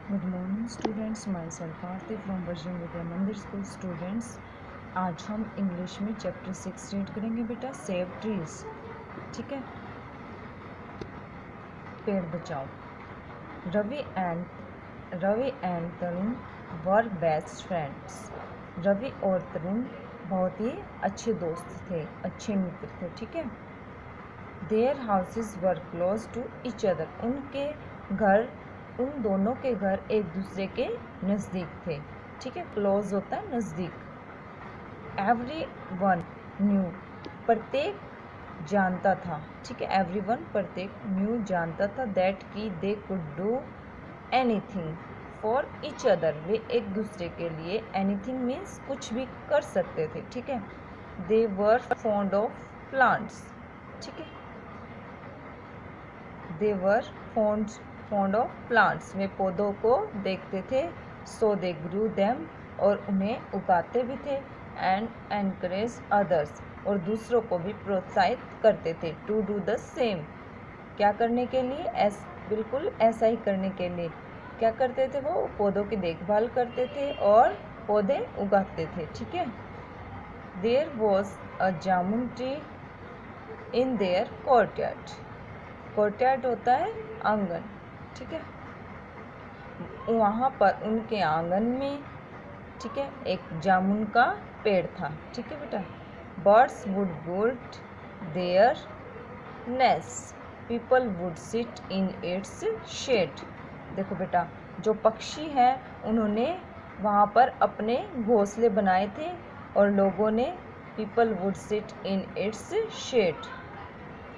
Good morning students, myself Aarti from वर्जन Vidya Mandir school. Students, आज हम इंग्लिश में चैप्टर 6 रीड करेंगे बेटा, सेव ट्रीज। ठीक है, पेड़ बचाओ। Ravi and Tarun were best friends. Ravi और तरुण बहुत ही अच्छे दोस्त थे, अच्छे मित्र थे। ठीक है, their houses were close to each other. उन दोनों के घर एक दूसरे के नज़दीक थे। ठीक है, क्लोज होता है नज़दीक। एवरी वन न्यू, प्रत्येक जानता था। ठीक है, एवरी वन प्रत्येक न्यू जानता था दैट कि they could do anything for each other. वे एक दूसरे के लिए, एनीथिंग मीन्स कुछ भी कर सकते थे। ठीक है, they were fond of plants. ठीक है, they were fond of plants. वे पौधों को देखते थे। सो दे ग्रू देम, और उन्हें उगाते भी थे। एंड एनकरेज अदर्स, और दूसरों को भी प्रोत्साहित करते थे। टू डू द सेम, क्या करने के लिए? बिल्कुल ऐसा ही करने के लिए। क्या करते थे वो? पौधों की देखभाल करते थे और पौधे उगाते थे। ठीक है, there was a jamun tree in their courtyard. Courtyard होता है आंगन। ठीक है, वहाँ पर उनके आंगन में, ठीक है, एक जामुन का पेड़ था। ठीक है बेटा, birds would build their nest, people would sit in its shade. देखो बेटा, जो पक्षी हैं उन्होंने वहाँ पर अपने घोंसले बनाए थे और लोगों ने people would sit in its shade,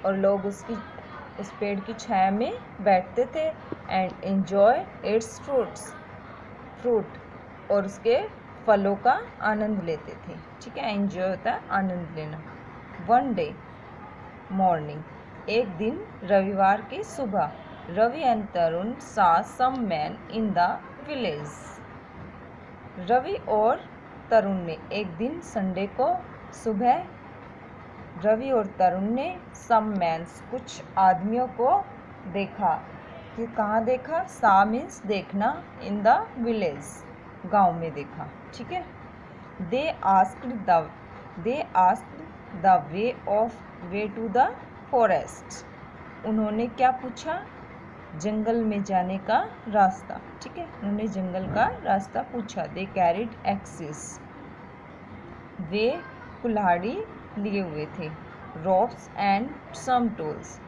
और लोग उस पेड़ की छाया में बैठते थे। एंड एंजॉय इट्स फ्रूट, और उसके फलों का आनंद लेते थे। ठीक है, एंजॉय होता है आनंद लेना। वन डे मॉर्निंग, एक दिन रविवार की सुबह, Ravi and Tarun saw some man in the village. Ravi और तरुण ने एक दिन संडे को सुबह, रवि और तरुण ने सम मैन्स, कुछ आदमियों को देखा। कि कहाँ देखा? सा मीन्स देखना, इन द विलेज, गांव में देखा। ठीक है, they asked the way to the forest. उन्होंने क्या पूछा? जंगल में जाने का रास्ता। ठीक है, उन्होंने जंगल का रास्ता पूछा। दे कैरिड एक्सिस, वे कुल्हाड़ी लिए हुए थे। रोप्स एंड सम टूल्स,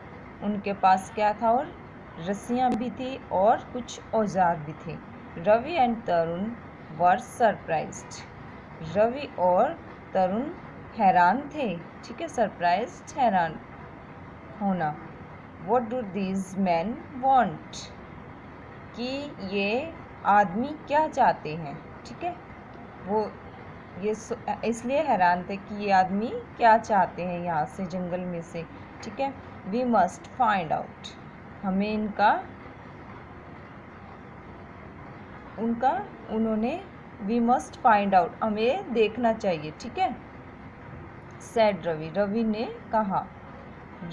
उनके पास क्या था? और रस्सियाँ भी थी और कुछ औजार भी थे। Ravi and Tarun were surprised, Ravi और तरुण हैरान थे। ठीक है, सरप्राइज्ड, हैरान होना। What do these man want, कि ये आदमी क्या चाहते हैं। ठीक है, वो ये इसलिए हैरान थे कि ये आदमी क्या चाहते हैं यहाँ से, जंगल में से। ठीक है, वी मस्ट फाइंड आउट, हमें उन्होंने वी मस्ट फाइंड आउट, हमें देखना चाहिए। ठीक है, सैड रवि ने कहा।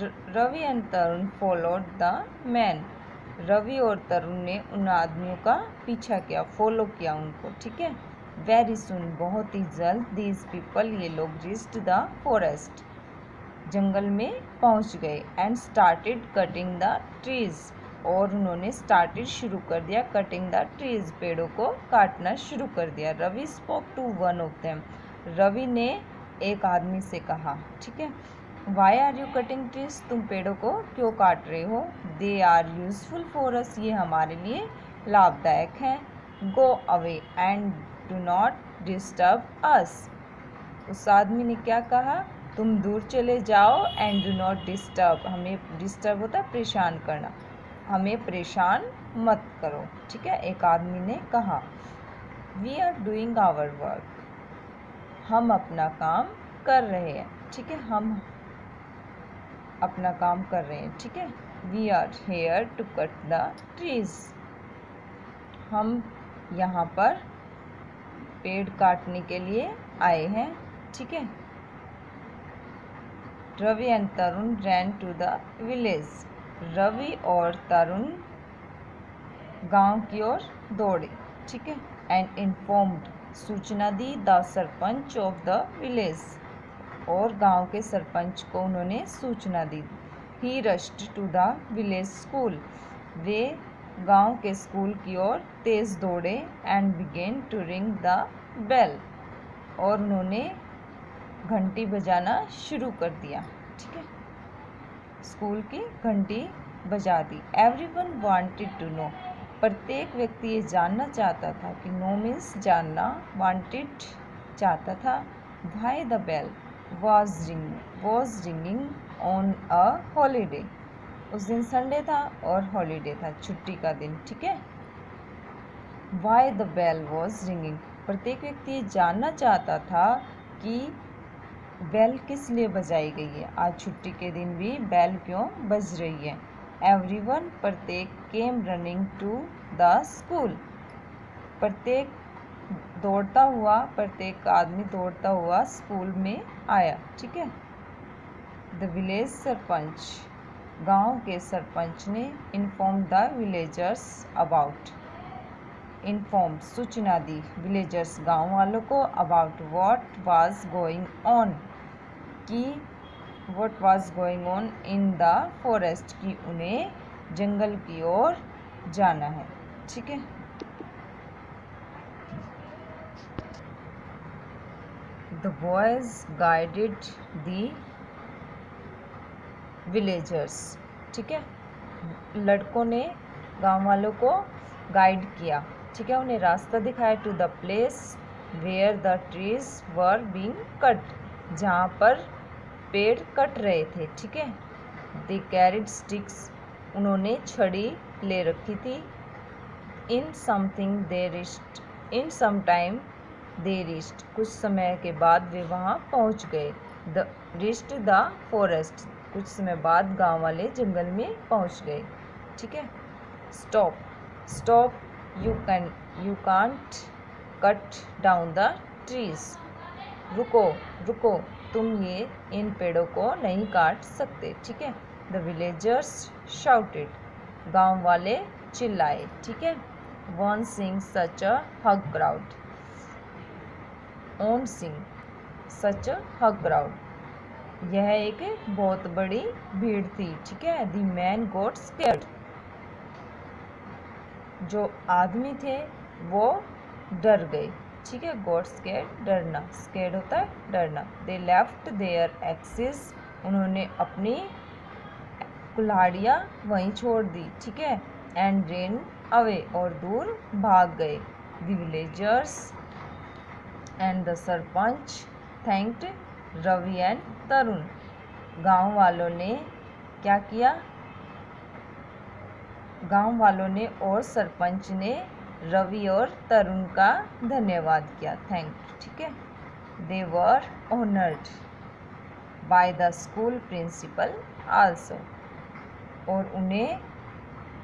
Ravi and Tarun followed the man, Ravi और तरुण ने उन आदमियों का पीछा किया, फॉलो किया उनको। ठीक है, वेरी सुन, बहुत ही जल्द, दीज पीपल, ये लोग, रीच्ड द फॉरेस्ट, जंगल में पहुंच गए। And started cutting the trees, और उन्होंने स्टार्टेड, शुरू कर दिया, कटिंग द ट्रीज, पेड़ों को काटना शुरू कर दिया। Ravi spoke to one of them, Ravi ने एक आदमी से कहा। ठीक है, why are you cutting trees, तुम पेड़ों को क्यों काट रहे हो? They are useful for us, ये हमारे लिए लाभदायक हैं। Go away and do not disturb us, उस आदमी ने क्या कहा? तुम दूर चले जाओ। एंड डू नॉट डिस्टर्ब, हमें डिस्टर्ब होता है परेशान करना, हमें परेशान मत करो। ठीक है, एक आदमी ने कहा। We are doing our work, हम अपना काम कर रहे हैं। ठीक है, हम अपना काम कर रहे हैं। ठीक है, we are here to cut the trees, हम यहाँ पर पेड़ काटने के लिए आए हैं। ठीक है, Ravi and Tarun ran to the village, Ravi और तरुण गांव की ओर दौड़े, ठीक है। एंड इन्फॉर्म्ड, सूचना दी, the sarpanch of the village, और गांव के सरपंच को उन्होंने सूचना दी। He rushed to the village school, वे गांव के स्कूल की ओर तेज दौड़े। And began to ring the bell, और उन्होंने घंटी बजाना शुरू कर दिया, ठीक है। स्कूल की घंटी बजा दी। एवरीवन वांटेड टू नो, प्रत्येक व्यक्ति ये जानना चाहता था कि नो मीन्स जानना, वांटेड चाहता था। Why the bell was ringing on a holiday, उस दिन संडे था और हॉलीडे था, छुट्टी का दिन, ठीक है। Why the bell was ringing, प्रत्येक व्यक्ति ये जानना चाहता था कि बेल किस लिए बजाई गई है, आज छुट्टी के दिन भी बेल क्यों बज रही है। एवरीवन, प्रत्येक, came running to the school, प्रत्येक दौड़ता हुआ, प्रत्येक आदमी दौड़ता हुआ स्कूल में आया, ठीक है। द विलेज सरपंच, गांव के सरपंच ने inform the villagers about, inform सूचना दी, विलेजर्स गांव वालों को, about what was going on, कि what was going on in the forest, कि उन्हें जंगल की ओर जाना है, ठीक है। The boys guided the villagers, ठीक है। लड़कों ने गांव वालों को गाइड किया, ठीक है, उन्हें रास्ता दिखाया। To the place where the trees were being cut, जहाँ पर पेड़ कट रहे थे, ठीक है। दे कैरिड स्टिक्स, उन्होंने छड़ी ले रखी थी। In something they rest, in some time they rest, कुछ समय के बाद वे वहाँ पहुँच गए। द रिस्ट द फॉरेस्ट, कुछ समय बाद गांव वाले जंगल में पहुंच गए, ठीक है। Stop, stop, you can't cut down the trees, रुको, रुको, तुम ये इन पेड़ों को नहीं काट सकते, ठीक है। द विलेजर्स शाउटेड, गांव वाले चिल्लाए, ठीक है। वन सिंग सच अ हग क्राउड, ओन सिंग सच अ हग क्राउड, यह एक बहुत बड़ी भीड़ थी, ठीक है। द मैन गॉट स्कैर्ड, जो आदमी थे वो डर गए, ठीक है। गॉट स्कैर्ड, डरना, स्कैर्ड होता है डरना। दे लेफ्ट देयर एक्सिस, उन्होंने अपनी कुल्हाड़ियाँ वहीं छोड़ दी, ठीक है। एंड रेन अवे, और दूर भाग गए। The villagers and the sarpanch thanked Ravi and Tarun, गांव वालों ने क्या किया, गांव वालों ने और सरपंच ने रवि और तरुण का धन्यवाद किया, थैंक, ठीक है। They were honoured by the school principal also, और उन्हें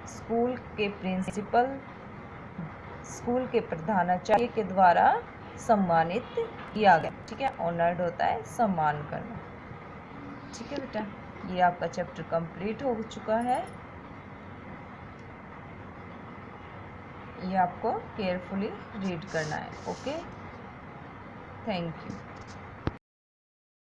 स्कूल के प्रिंसिपल, स्कूल के प्रधानाचार्य के द्वारा सम्मानित किया गया, ठीक है। ऑनर्ड होता है सम्मान करना, ठीक है बेटा। ये आपका चैप्टर कंप्लीट हो चुका है, ये आपको केयरफुली रीड करना है, ओके, थैंक यू।